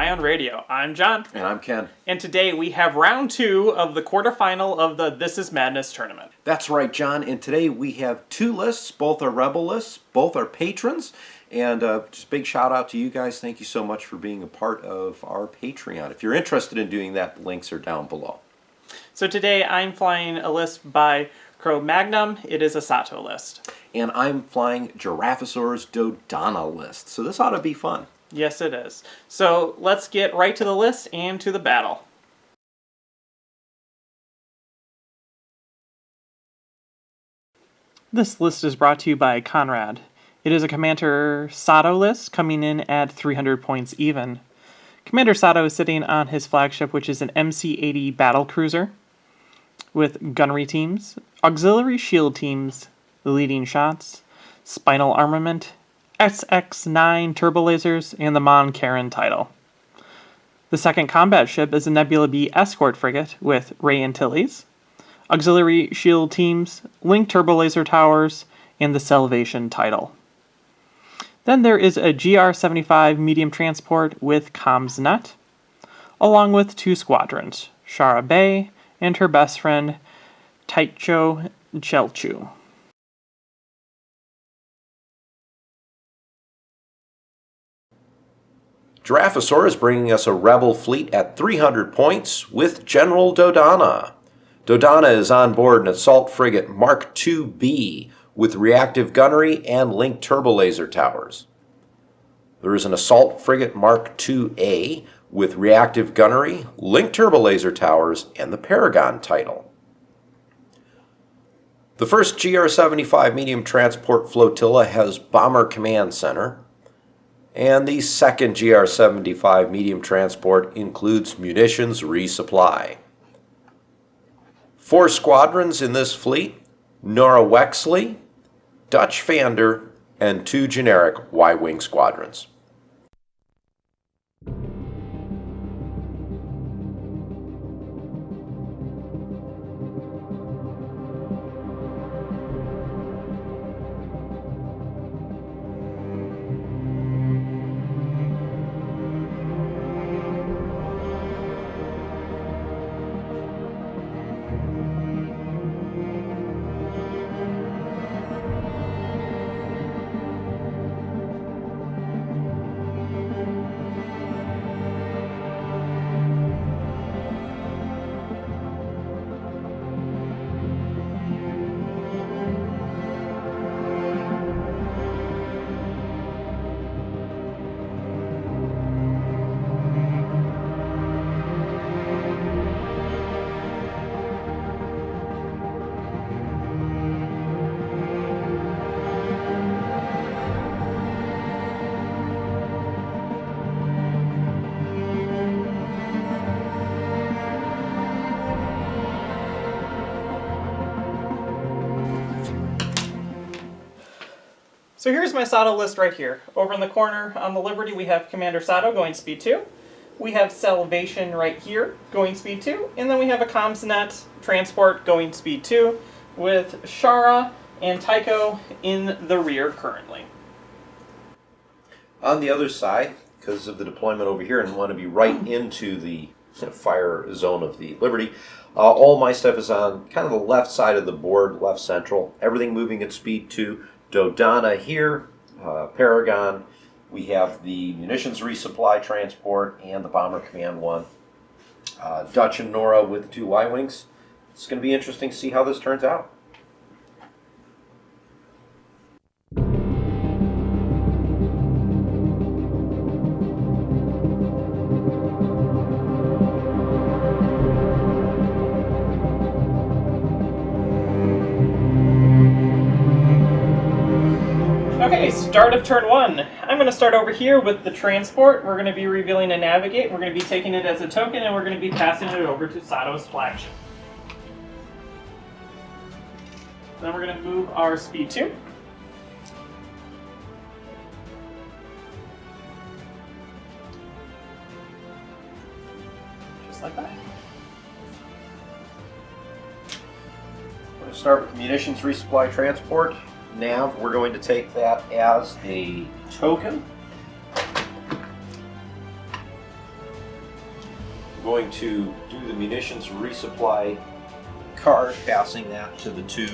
Ion Radio. I'm John. And I'm Ken. And today we have round 2 of the quarterfinal of the This Is Madness tournament. That's right, John. And today we have 2 lists. Both are Rebel lists. Both are patrons. And just a big shout out to you guys. Thank you so much for being a part of our Patreon. If you're interested in doing that, the links are down below. So today I'm flying a list by Cromagnum. It is a Sato list. And I'm flying Giraffasaur's Dodonna list. So this ought to be fun. Yes, it is. So let's get right to the list and to the battle. This list is brought to you by Conrad. It is a Commander Sato list coming in at 300 points even. Commander Sato is sitting on his flagship, which is an MC-80 battle cruiser with gunnery teams, auxiliary shield teams, leading shots, spinal armament, SX-9 turbo lasers, and the Mon Caron title. The second combat ship is a Nebula B escort frigate with Ray Antilles, auxiliary shield teams, linked turbo laser towers, and the Salvation title. Then there is a GR-75 medium transport with comms net, along with 2 squadrons, Shara Bay and her best friend, Taicho Chelchu. Giraffasaur is bringing us a Rebel fleet at 300 points with General Dodonna. Dodonna is on board an assault frigate Mark II-B with reactive gunnery and linked turbo laser towers. There is an assault frigate Mark II-A with reactive gunnery, linked turbo laser towers, and the Paragon title. The first GR-75 medium transport flotilla has Bomber Command Center, and the second GR-75 medium transport includes munitions resupply. 4 squadrons in this fleet: Nora Wexley, Dutch Vander, and 2 generic Y-Wing squadrons. So here's my Sato list right here. Over in the corner on the Liberty we have Commander Sato going speed 2. We have Salvation right here going speed 2. And then we have a CommsNet transport going speed 2 with Shara and Tycho in the rear currently. On the other side, because of the deployment over here and want to be right into the fire zone of the Liberty, all my stuff is on kind of the left side of the board, left central. Everything moving at speed 2. Dodonna here, Paragon. We have the munitions resupply transport and the Bomber Command 1. Dutch and Nora with the 2 Y-Wings. It's going to be interesting to see how this turns out. Okay, start of turn 1. I'm going to start over here with the transport. We're going to be revealing a navigate. We're going to be taking it as a token, and we're going to be passing it over to Sato's flagship. Then we're going to move our speed 2. Just like that. We're going to start with munitions resupply transport. Nav, we're going to take that as a token. going to do the munitions resupply card, passing that to the two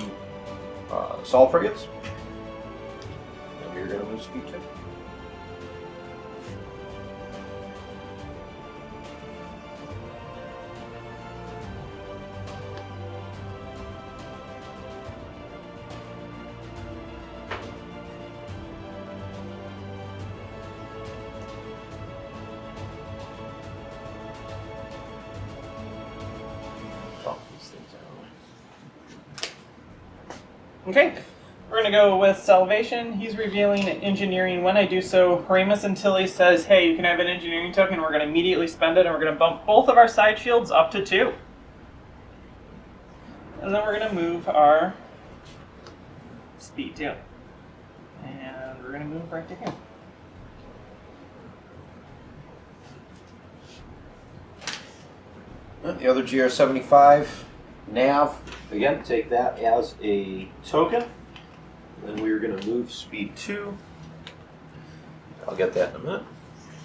assault frigates. And we're going to move speed 2. Okay, we're going to go with Salvation. He's revealing engineering. When I do so, Remus Antilles says, hey, you can have an engineering token. We're going to immediately spend it, and we're going to bump both of our side shields up to 2. And then we're going to move our speed 2. And we're going to move right to here. The other GR75 nav, again, take that as a token. Then we're going to move speed 2. I'll get that in a minute.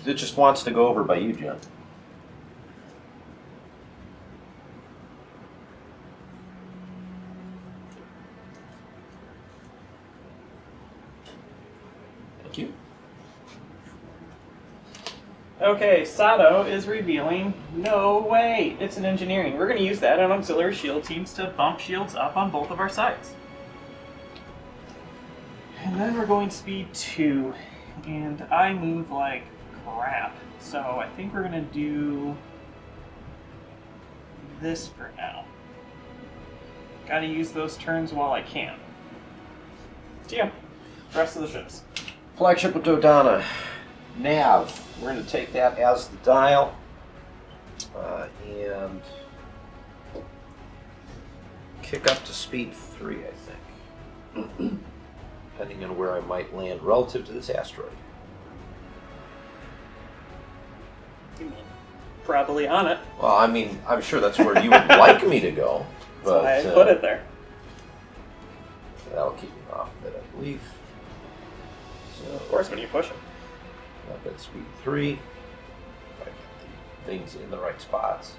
It just wants to go over by you, Jen. Thank you. Okay, Sato is revealing, no way, it's an engineering. We're going to use that on auxiliary shield teams to bump shields up on both of our sides. And then we're going speed 2, and I move like crap. So I think we're going to do this for now. Gotta use those turns while I can. So yeah, rest of the ships. Flagship of Dodonna. Nav. We're going to take that as the dial. And kick up to speed 3, I think. Depending on where I might land relative to this asteroid. Probably on it. Well, I mean, I'm sure that's where you would like me to go. But That's why I put it there. That'll keep me off of it, I believe. So, Of course, when you push it. up at speed 3. If I get the things in the right spots.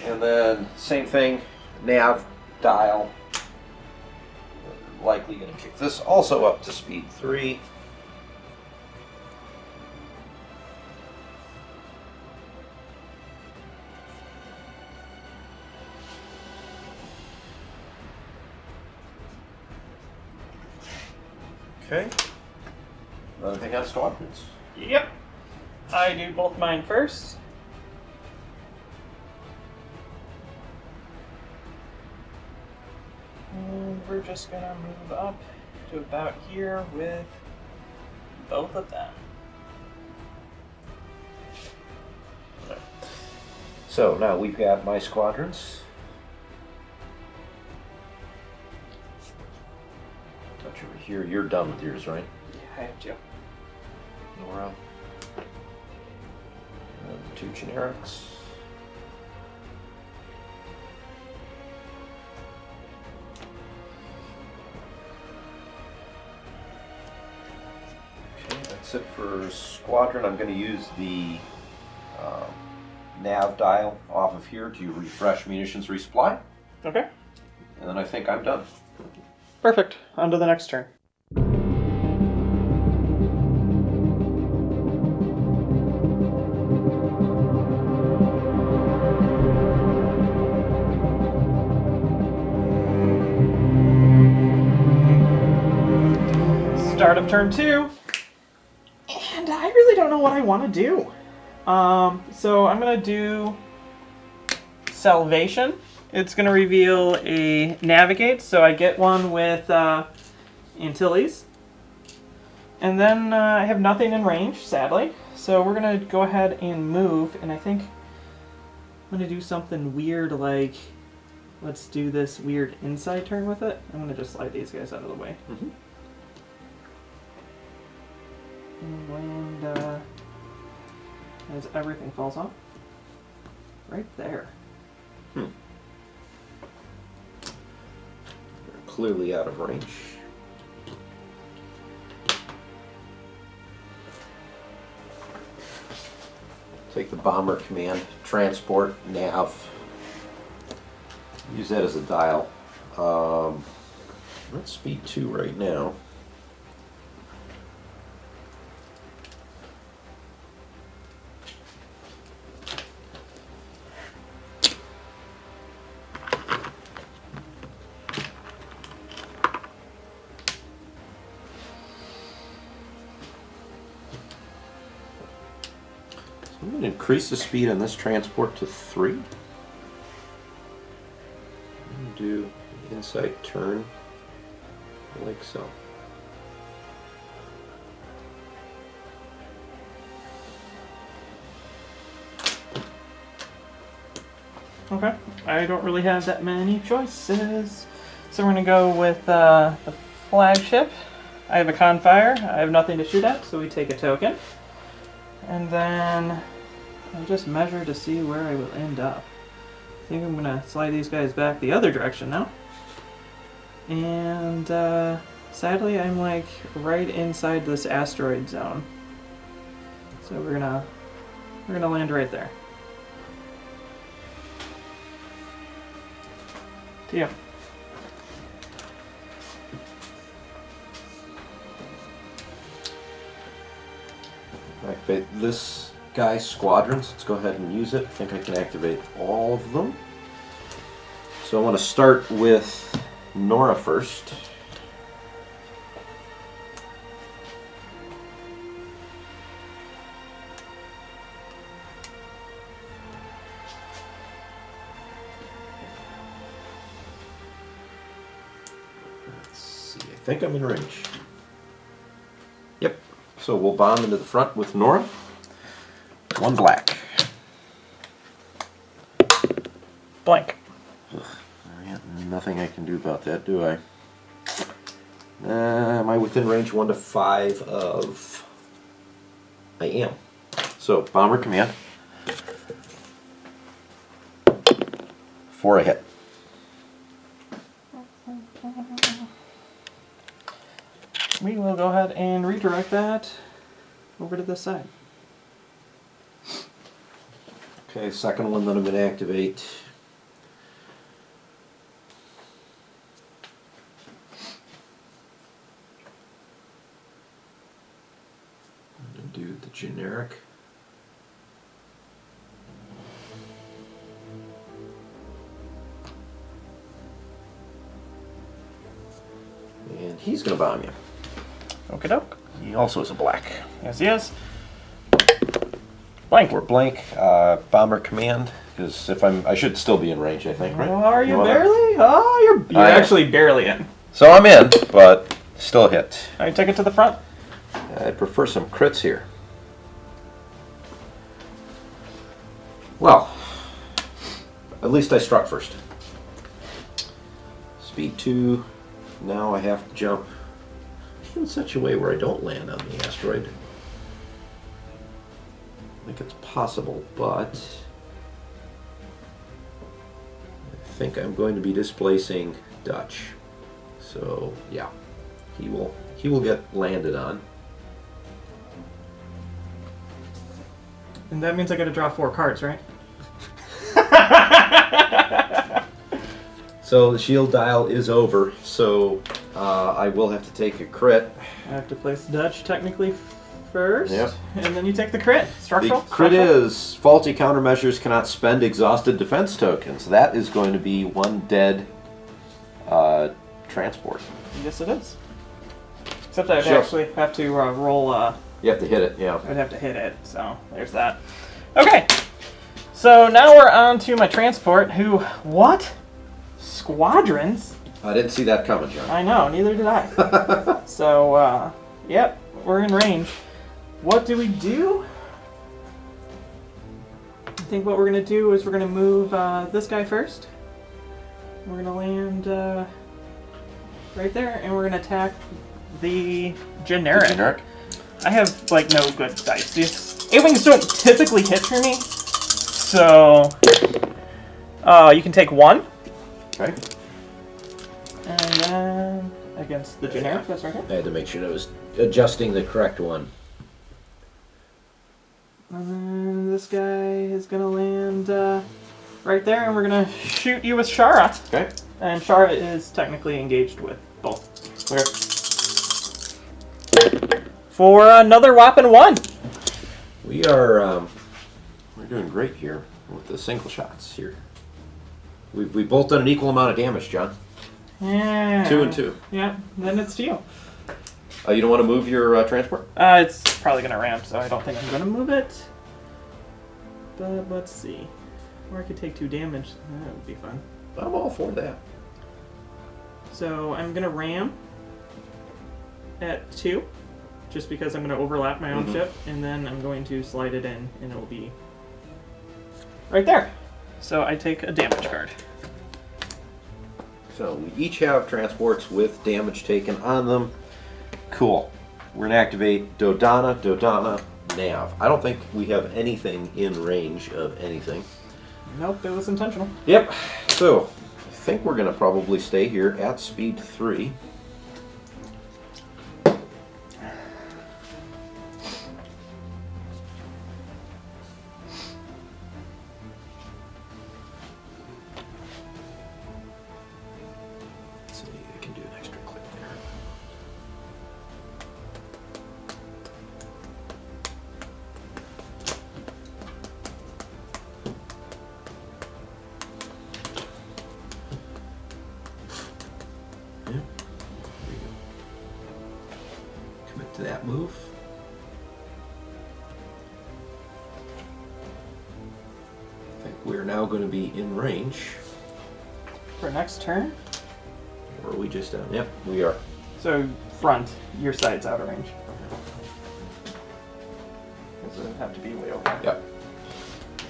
And then, same thing, nav, dial. We're likely going to kick this also up to speed 3. Okay. Another thing on squadrons. Yep. I do both mine first. And we're just gonna move up to about here with both of them. So now we've got my squadrons. Touch over here. You're done with yours, right? Yeah, I have to. Nora. And 2 generics. Okay, that's it for squadron. I'm going to use the nav dial off of here to refresh munitions resupply. Okay. And then I think I'm done. Perfect. On to the next turn. Start of turn 2. And I really don't know what I want to do. So I'm going to do Salvation. It's going to reveal a Navigate, so I get one with Antilles. And then I have nothing in range, sadly. So we're going to go ahead and move, and I think I'm going to do something weird like, let's do this weird inside turn with it. I'm going to just slide these guys out of the way. Mm-hmm. And land as everything falls off. Right there. They're clearly out of range. take the bomber command, transport, nav. Use that as a dial. Let's speed 2 right now. I'm going to increase the speed on this transport to 3. Do inside turn like so. Okay, I don't really have that many choices. So we're going to go with the flagship. I have a Confire. I have nothing to shoot at, so we take a token. And then I just measure to see where I will end up. I think I'm going to slide these guys back the other direction now. And sadly, I'm like right inside this asteroid zone. So we're gonna land right there. To you. Activate this guy's squadrons. Let's go ahead and use it. I think I can activate all of them. So I want to start with Nora first. Let's see. I think I'm in range. Yep. So we'll bomb into the front with Nora. 1 black. Blank. Nothing I can do about that, do I? Am I within range 1 to 5 of... I am. So, bomber command. 4 a hit. We will go ahead and redirect that over to this side. Okay, second one that I'm going to activate. I'm going to do the generic. And he's going to bomb you. Okie doke. He also is a black. Yes, he is. Blank. 4 blank. Bomber command. Because if I should still be in range, I think, right? Oh, are you wanna- barely? Oh, you're actually barely in. So I'm in, but still a hit. All right, take it to the front. I prefer some crits here. Well, at least I struck first. Speed 2. Now I have to jump in such a way where I don't land on the asteroid. I think it's possible, but I think I'm going to be displacing Dutch. So yeah, he will get landed on. And that means I got to draw 4 cards, right? So the shield dial is over, so I will have to take a crit. I have to place Dutch technically first. Yep. And then you take the crit. Structural. The crit Structural? is faulty countermeasures cannot spend exhausted defense tokens. That is going to be 1 dead transport. Yes, it is. Except I'd Sure. actually have to roll. You have to hit it, yeah. I'd have to hit it. So there's that. Okay. So now we're on to my transport. Who? What? Squadrons? I didn't see that coming, John. I know. Neither did I. So yep, we're in range. What do we do? I think what we're gonna do is we're gonna move this guy first. We're gonna land right there, and we're gonna attack the generic. Generic? I have like no good dice. These A-wings don't typically hit for me, so you can take 1, Okay. and then against the generic. That's right here. I had to make sure I was adjusting the correct one. And then this guy is gonna land right there, and we're gonna shoot you with Shara. Okay. And Shara is technically engaged with both. Okay. For another whopping 1. We are we're doing great here with the single shots here. We've both done an equal amount of damage, John. Yeah. 2 and 2. Yeah, then it's to you. You don't want to move your transport? It's probably gonna ramp, so I don't think I'm gonna move it. But let's see. Or I could take 2 damage. That would be fun. I'm all for that. So I'm gonna ram at 2, just because I'm gonna overlap my own ship, and then I'm going to slide it in, and it'll be right there. So I take a damage card. So we each have transports with damage taken on them. Cool. We're going to activate Dodonna, Nav. I don't think we have anything in range of anything. Nope, it was intentional. Yep. So I think we're going to probably stay here at speed 3. To that move. I think we're now going to be in range. For next turn? Or are we just down? Yep, we are. So front, your side's out of range. Because it would have to be way over. Yep.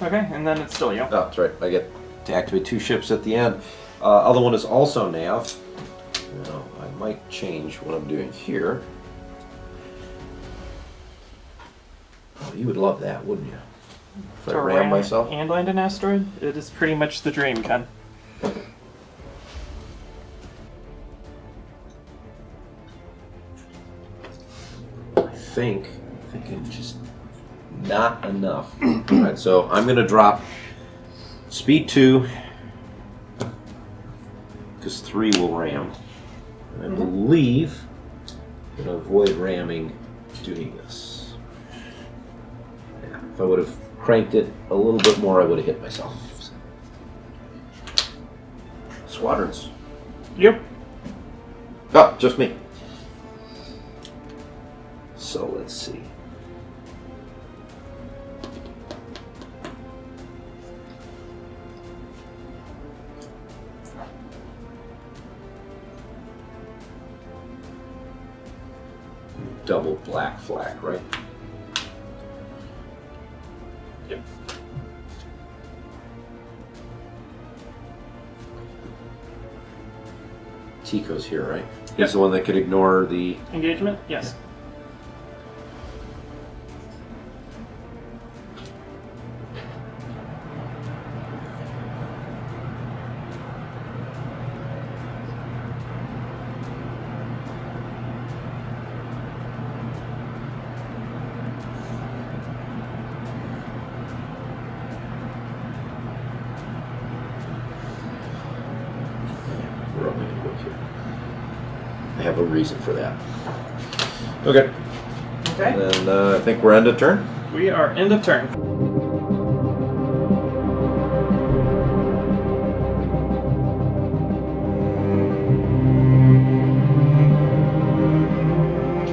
Okay, and then it's still you. Oh, that's right. I get to activate 2 ships at the end. Other one is also nav. Now, I might change what I'm doing here. Oh, you would love that, wouldn't you? If I ram myself? And land an asteroid? It is pretty much the dream, Ken. I think it's just not enough. Alright, so I'm going to drop speed 2, because 3 will ram. And I believe I'm going to avoid ramming doing this. Yeah, if I would have cranked it a little bit more, I would have hit myself. Squadrons. Yep. Oh, just me. So let's see. Double black flag, right? Yep. Tico's here, right? Yep. He's the one that could ignore the... Engagement? Yes. Where am I going to go here? I have a reason for that. Okay. Okay. Then I think we're end of turn. We are end of turn.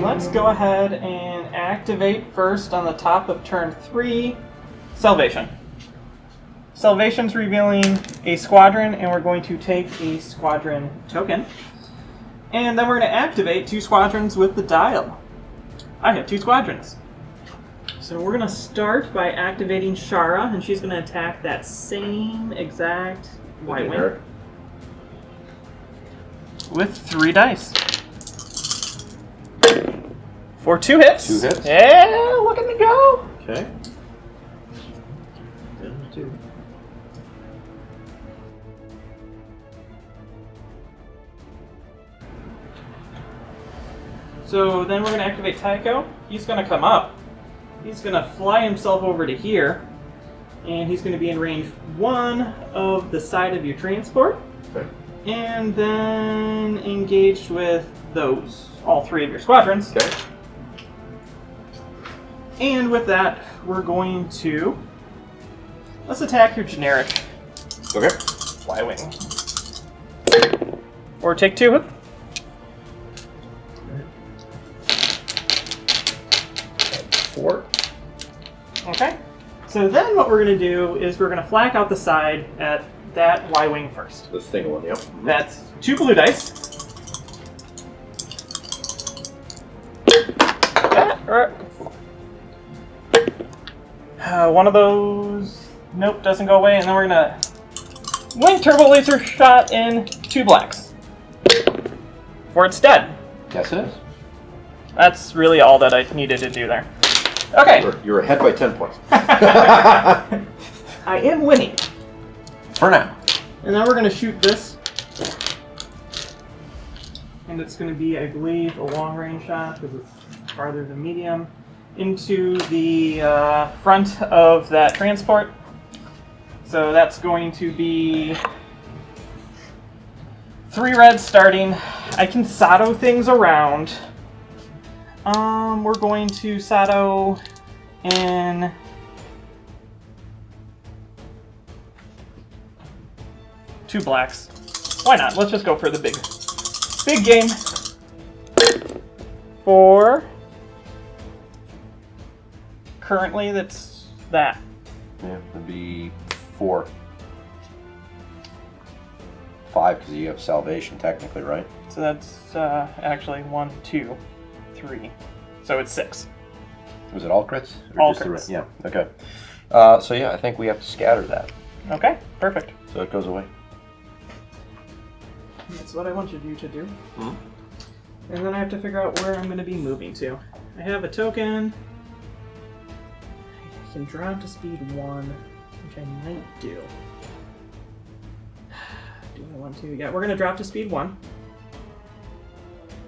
Let's go ahead and activate first on the top of turn 3, Salvation. Salvation's revealing a squadron, and we're going to take a squadron token. And then we're going to activate 2 squadrons with the dial. I have 2 squadrons. So we're going to start by activating Shara, and she's going to attack that same exact white wing with 3 dice. For 2 hits. 2 hits. Yeah, look at me go. Okay. Down to 2. So then we're going to activate Tycho. He's going to come up. He's going to fly himself over to here. and he's going to be in range 1 of the side of your transport. Okay. And then engaged with all 3 of your squadrons. Okay. And with that, we're going to... Let's attack your generic Okay. Y-Wing. Or take 2. Four. Okay. So then what we're going to do is we're going to flak out the side at that Y-Wing first. This thing one, yep. That's 2 blue dice. One of those, nope, doesn't go away, and then we're gonna wing turbo laser shot in 2 blacks. Or it's dead. Yes, it is. That's really all that I needed to do there. Okay. You're ahead by 10 points. I am winning. For now. And now we're gonna shoot this. And it's gonna be, I believe, a long range shot because it's farther than medium. Into the front of that transport. So that's going to be 3 reds starting. I can Sato things around. We're going to Sato in... Two blacks. Why not? Let's just go for the big game. 4. Currently, that's that. Yeah, it'd be 4. 5 because you have salvation technically, right? So that's actually 1, 2, 3. So it's 6. Was it all crits? Or All just the crits. yeah, okay. So yeah, I think we have to scatter that. Okay, perfect. So it goes away. That's what I wanted you to do. Mhm. And then I have to figure out where I'm going to be moving to. I have a token. I can drop to speed 1, which I might do. Do I want to? Yeah, we're going to drop to speed 1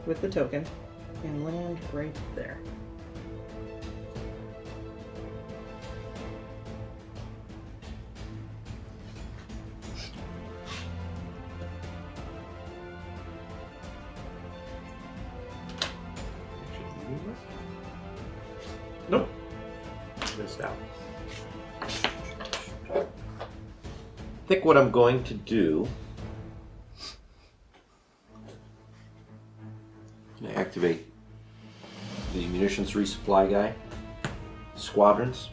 with the token and land right there. Nope. Missed out. I think what I'm going to do, I'm going to activate the munitions resupply guy, squadrons.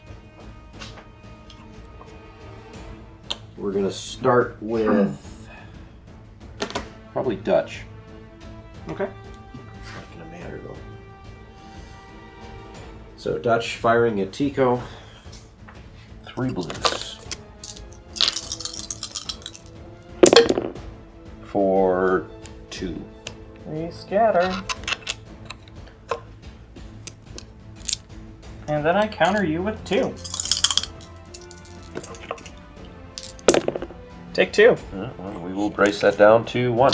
We're going to start with probably Dutch. Okay. It's not going to matter though. So Dutch firing at Tico. 3 blues. For 2. We scatter. And then I counter you with 2. Take 2. Well, we will brace that down to 1.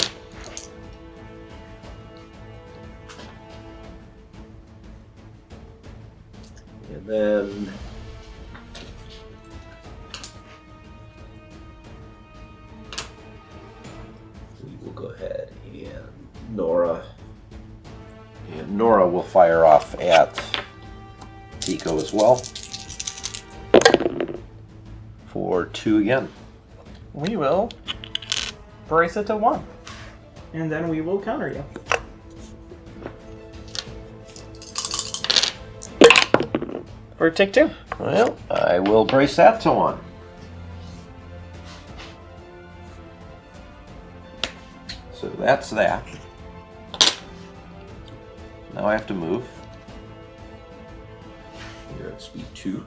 And then we will go ahead and Nora. And Nora will fire off at Tico as well. For 2 again. We will brace it to 1. And then we will counter you. Or take 2. Well, I will brace that to 1. So that's that. Now I have to move. You're at speed 2.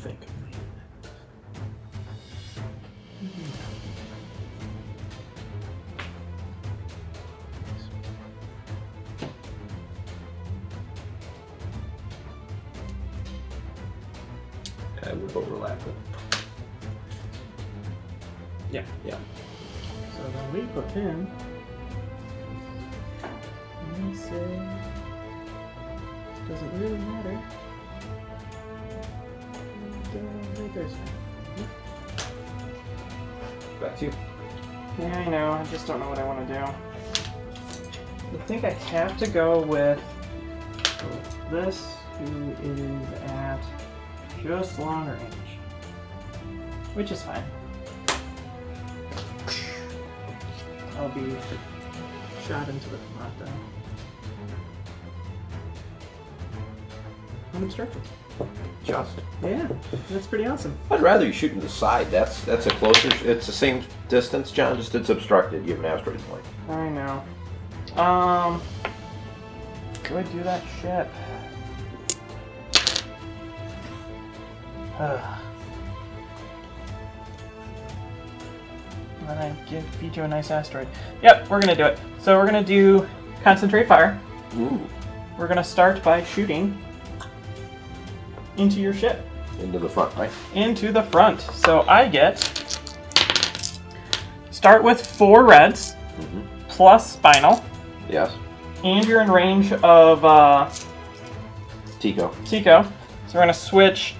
Think of me. I would overlap it. Yeah. Yeah. So then we put in. Let me say. Doesn't really matter. And, right there's fine. Back to you. Yeah, I know. I just don't know what I want to do. I think I have to go with this, who is at just long range, which is fine. I'll be shot into the front though. Unobstructed. Just. Yeah, that's pretty awesome. I'd rather you shoot in the side. That's a closer. It's the same distance, John. Just it's obstructed. You have an asteroid point. I know. Do I do that shit? And then I feed you a nice asteroid. Yep, we're gonna do it. So we're gonna do concentrate fire. Ooh. We're gonna start by shooting into your ship. Into the front, right? Into the front. So I get start with 4 reds plus spinal, Yes. and you're in range of Tico. Tico. So we're gonna switch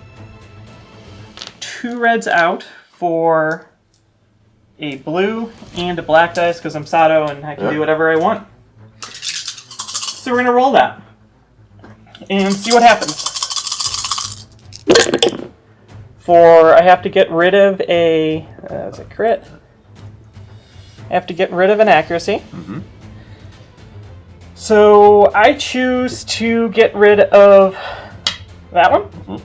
2 reds out for a blue and a black dice because I'm Sato and I can do whatever I want. So we're gonna roll that and see what happens. I have to get rid of a that's a crit. I have to get rid of an accuracy. So I choose to get rid of that one.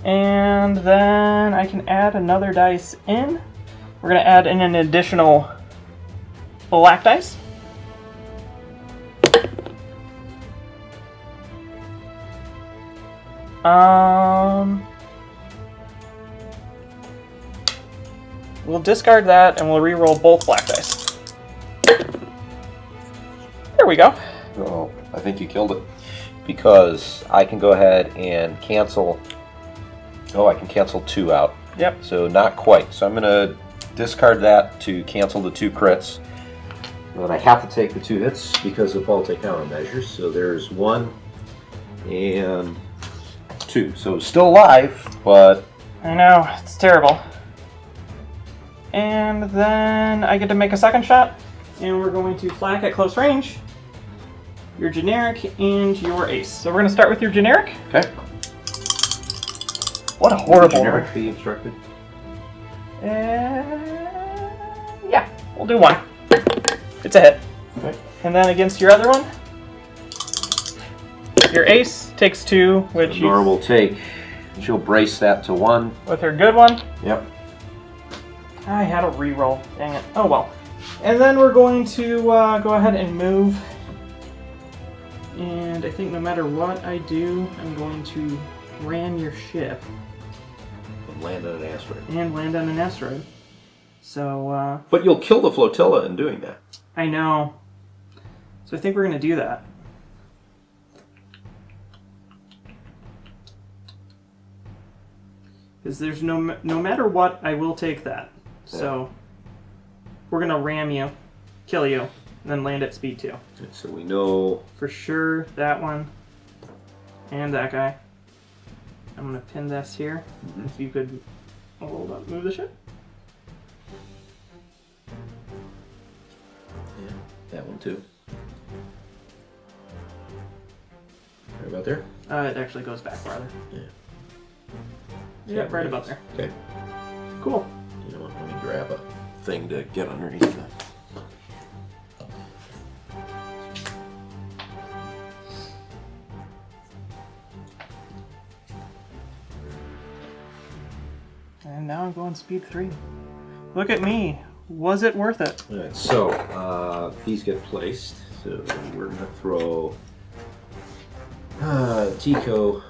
And then I can add another dice in. We're going to add in an additional black dice. We'll discard that and we'll re-roll both black dice. There we go. Oh, I think you killed it. Because I can go ahead and cancel. Oh, I can cancel 2 out. Yep. So not quite. So I'm going to discard that to cancel the 2 crits. And then I have to take the 2 hits because of faulty countermeasures. So there's 1 and 2. So still alive, but... I know, it's terrible. And then I get to make a second shot. And we're going to flak at close range. Your generic and your ace. So we're going to start with your generic. Okay. What a horrible generic be instructed? Yeah, we'll do 1. It's a hit. Okay. And then against your other one, your ace takes 2, which Nora will take. She'll brace that to 1. with her good one. Yep. I had a reroll. Dang it. Oh well. And then we're going to go ahead and move. And I think no matter what I do, I'm going to ram your ship. And land on an asteroid. And land on an asteroid. So, But you'll kill the flotilla in doing that. I know. So I think we're going to do that. Because there's no matter what, I will take that. So we're going to ram you, kill you, and then land at speed 2. And so we know... For sure, that one and that guy. I'm going to pin this here. If you could hold up, move the ship. Yeah, that one too. Right about there? It actually goes back farther. Yeah. Yeah, right about there. Okay. Cool. You know what? Let me grab a thing to get underneath that. And now I'm going speed 3. Look at me. Was it worth it? Alright, so these get placed. So we're going to throw Tico.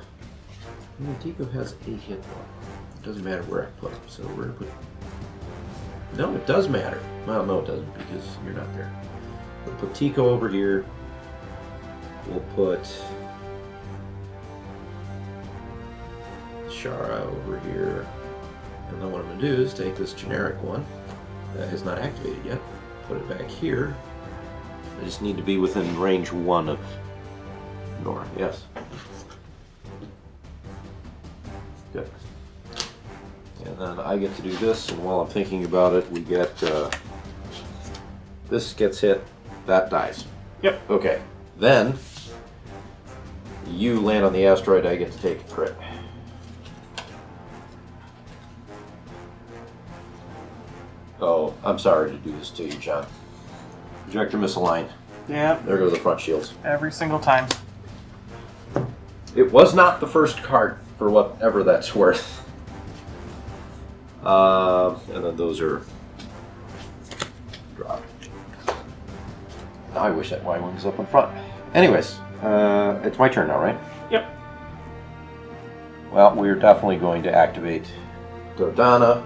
Tico has a hit point. It doesn't matter where I put him. So we're going to put... No, it does matter. Well, no, it doesn't because you're not there. We'll put Tico over here. We'll put Shara over here. And then what I'm going to do is take this generic one that is not activated yet, put it back here. I just need to be within range 1 of Nora. Yes. Good. And then I get to do this, and while I'm thinking about it, we get this gets hit, that dies. Yep. Okay. Then you land on the asteroid, I get to take a crit. Oh, I'm sorry to do this to you, John. Projector misaligned. Yeah. There go the front shields. Every single time. It was not the first card, for whatever that's worth. And then those are dropped. Now I wish that Y-Wing was up in front. Anyways, it's my turn now, right? Yep. Well, we're definitely going to activate Dodonna.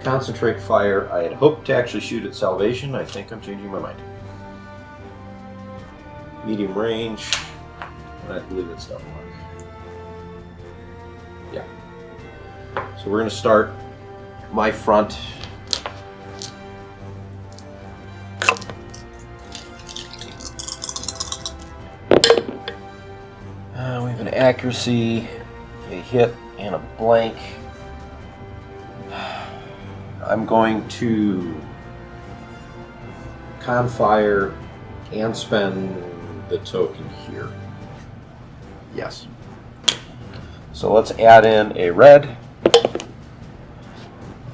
Concentrate fire. I had hoped to actually shoot at Salvation. I think I'm changing my mind. Medium range. And I believe it's double mark. Yeah. So we're going to start my front. We have an accuracy, a hit, and a blank. I'm going to confire and spend the token here. Yes. So let's add in a red.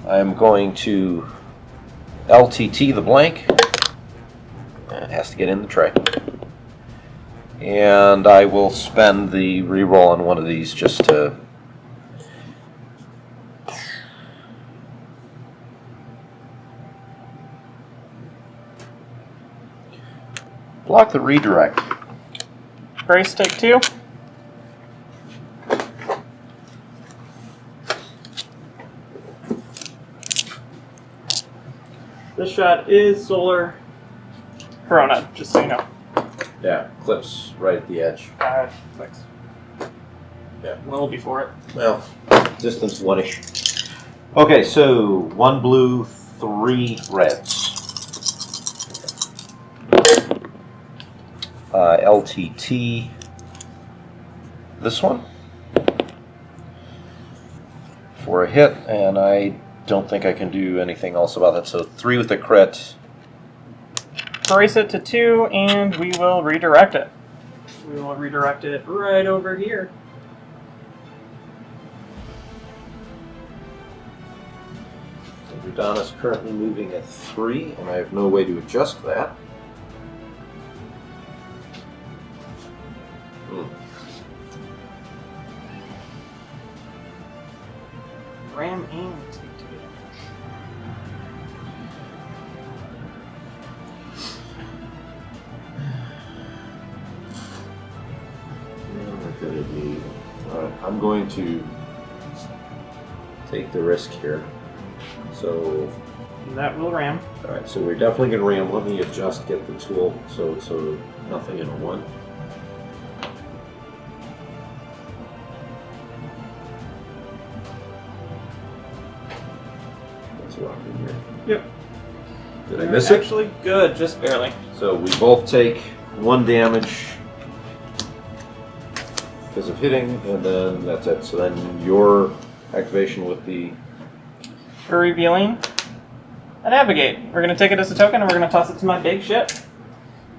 I'm going to LTT the blank. It has to get in the tray. And I will spend the reroll on one of these just to block the redirect. Brace, take 2. This shot is Solar Corona, just so you know. Yeah, clips right at the edge. 6. Yeah. A little before it. Well, distance 1-ish. Okay, so 1 blue, 3 reds. LTT. This one. For a hit, and I don't think I can do anything else about that. So 3 with a crit. Brace it to 2, and we will redirect it. We will redirect it right over here. Dodonna is currently moving at 3, and I have no way to adjust that. Ram and take 2 damage. Alright, I'm going to take the risk here. So, That will ram. alright, so we're definitely going to ram. Let me adjust, get the tool, so nothing in a 1. That's what I'm here. Yep. Did I miss it? Actually, good, just barely. So we both take 1 damage because of hitting, and then that's it. So then your activation with the... We're revealing a navigate. We're going to take it as a token, and we're going to toss it to my big ship.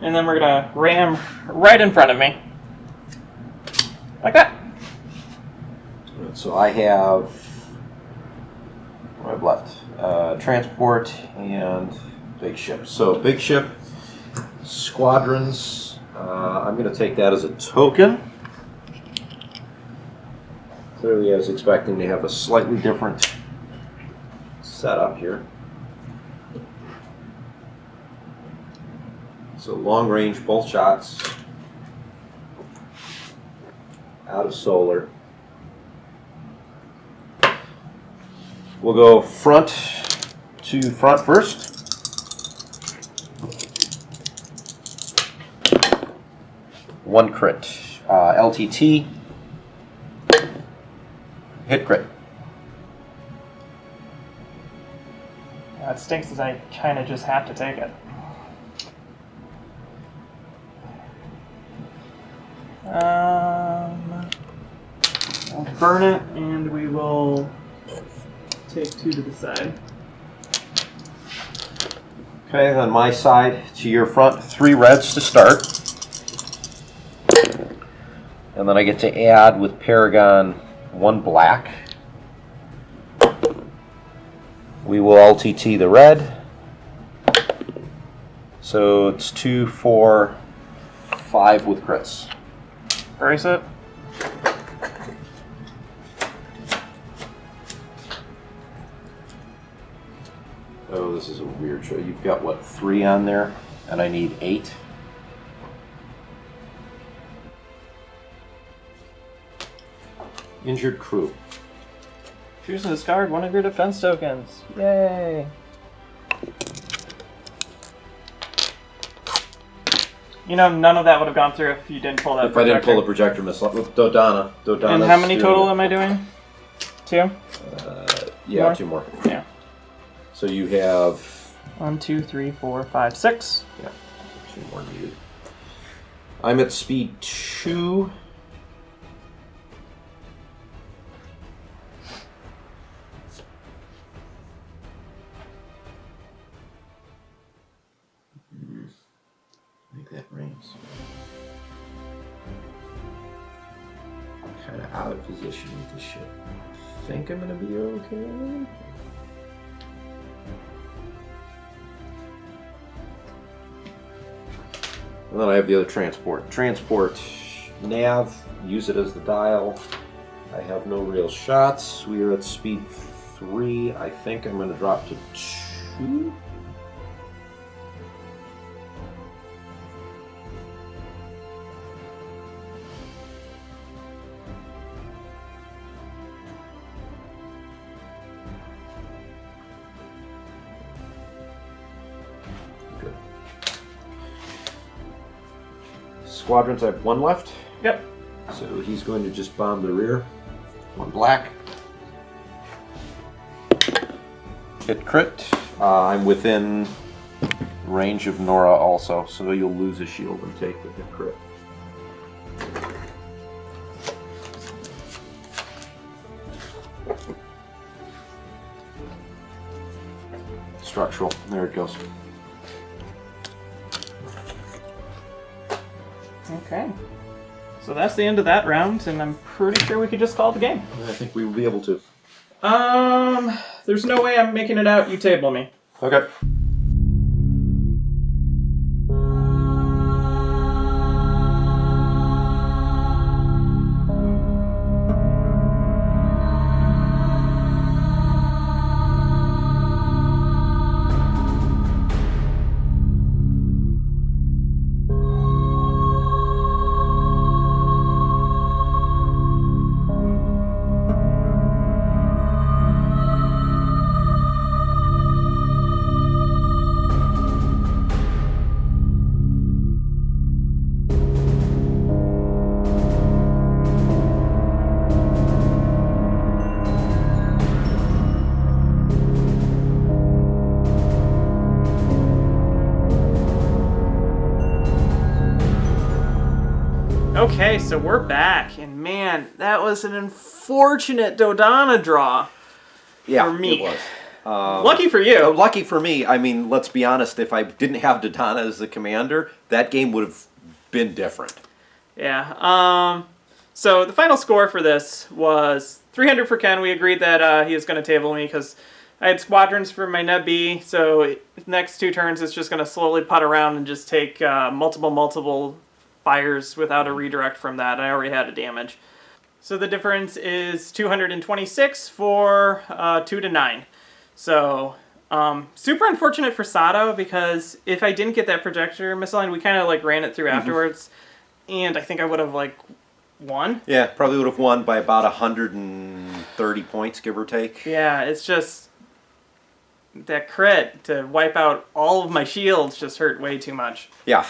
And then we're going to ram right in front of me. Like that. So I have... What do I have left? Transport and big ship. So big ship, squadrons. I'm going to take that as a token. Clearly I was expecting to have a slightly different setup here. So long range, both shots. Out of solar. We'll go front to front first. One crit. LTT. Hit crit. It stinks as I kind of just have to take it. I'll burn it, and we will take 2 to the side. Okay, on my side, to your front, 3 reds to start. And then I get to add with Paragon 1 black. We will LTT the red. So it's 2, 4, 5 with crits. Brace it. Oh, this is a weird show. You've got, what, 3 on there? And I need 8. Injured crew. Choose to discard 1 of your defense tokens. Yay! You know, none of that would have gone through if you didn't pull that If I didn't pull the projector missile with Dodonna. And how many total am I doing? 2? Yeah, More? 2 more. Yeah. So you have 1, 2, 3, 4, 5, 6. Yeah, 2 more needed. I'm at speed 2. I think that rains. I'm kind of out of position with this shit. I think I'm going to be okay. And then I have the other transport. Transport nav, use it as the dial. I have no real shots. We are at speed 3. I think I'm going to drop to 2. Good. Squadrons, I have 1 left. Yep. So he's going to just bomb the rear. 1 black. Hit crit. I'm within range of Nora also, so you'll lose a shield and take the hit crit. Structural. There it goes. Okay. So that's the end of that round, and I'm pretty sure we could just call it the game. I think we will be able to. There's no way I'm making it out. You table me. Okay. Okay, so we're back, and man, that was an unfortunate Dodonna draw. Yeah, for me. it was. Lucky for you. Lucky for me. I mean, let's be honest. If I didn't have Dodonna as the commander, that game would have been different. Yeah. So the final score for this was 300 for Ken. We agreed that he was going to table me because I had squadrons for my Neb B. So next 2 turns, it's just going to slowly putt around and just take multiple fires without a redirect from that. I already had a damage. So the difference is 226 for 2 to 9. So super unfortunate for Sato, because if I didn't get that projector missile line, we kind of like ran it through afterwards, and I think I would have like won. Yeah, probably would have won by about 130 points, give or take. Yeah, it's just that crit to wipe out all of my shields just hurt way too much. Yeah.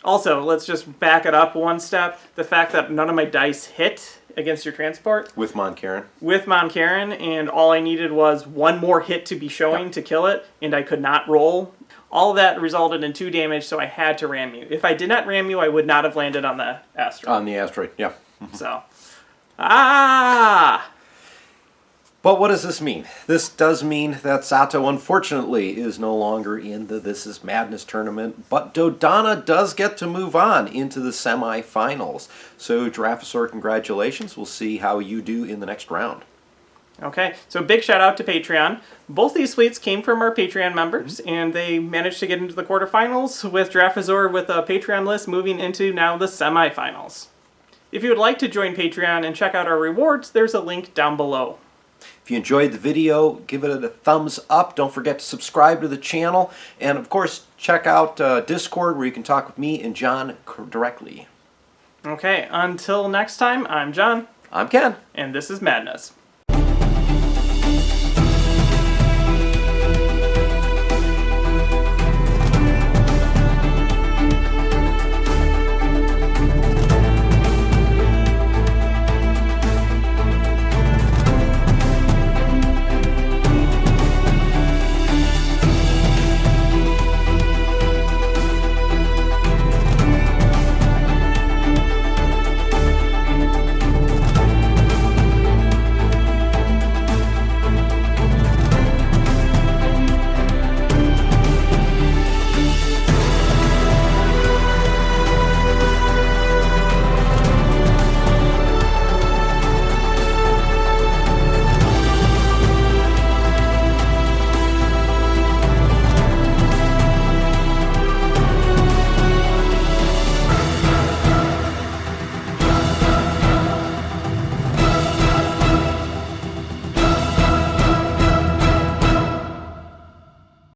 Also, let's just back it up one step. The fact that none of my dice hit against your transport With Mon Karen. with Mom Karen, and all I needed was one more hit to be showing to kill it, and I could not roll. All of that resulted in 2 damage, so I had to ram you. If I did not ram you, I would not have landed on the asteroid. On the asteroid, yeah. So, ah! But what does this mean? This does mean that Sato, unfortunately, is no longer in the This Is Madness tournament, but Dodonna does get to move on into the semifinals. So, Giraffasaur, congratulations. We'll see how you do in the next round. Okay, so big shout out to Patreon. Both these fleets came from our Patreon members, and they managed to get into the quarterfinals with Giraffasaur with a Patreon list moving into now the semifinals. If you would like to join Patreon and check out our rewards, there's a link down below. If you enjoyed the video, give it a thumbs up. Don't forget to subscribe to the channel. And, of course, check out Discord where you can talk with me and John directly. Okay, until next time, I'm John. I'm Ken. And this is Madness.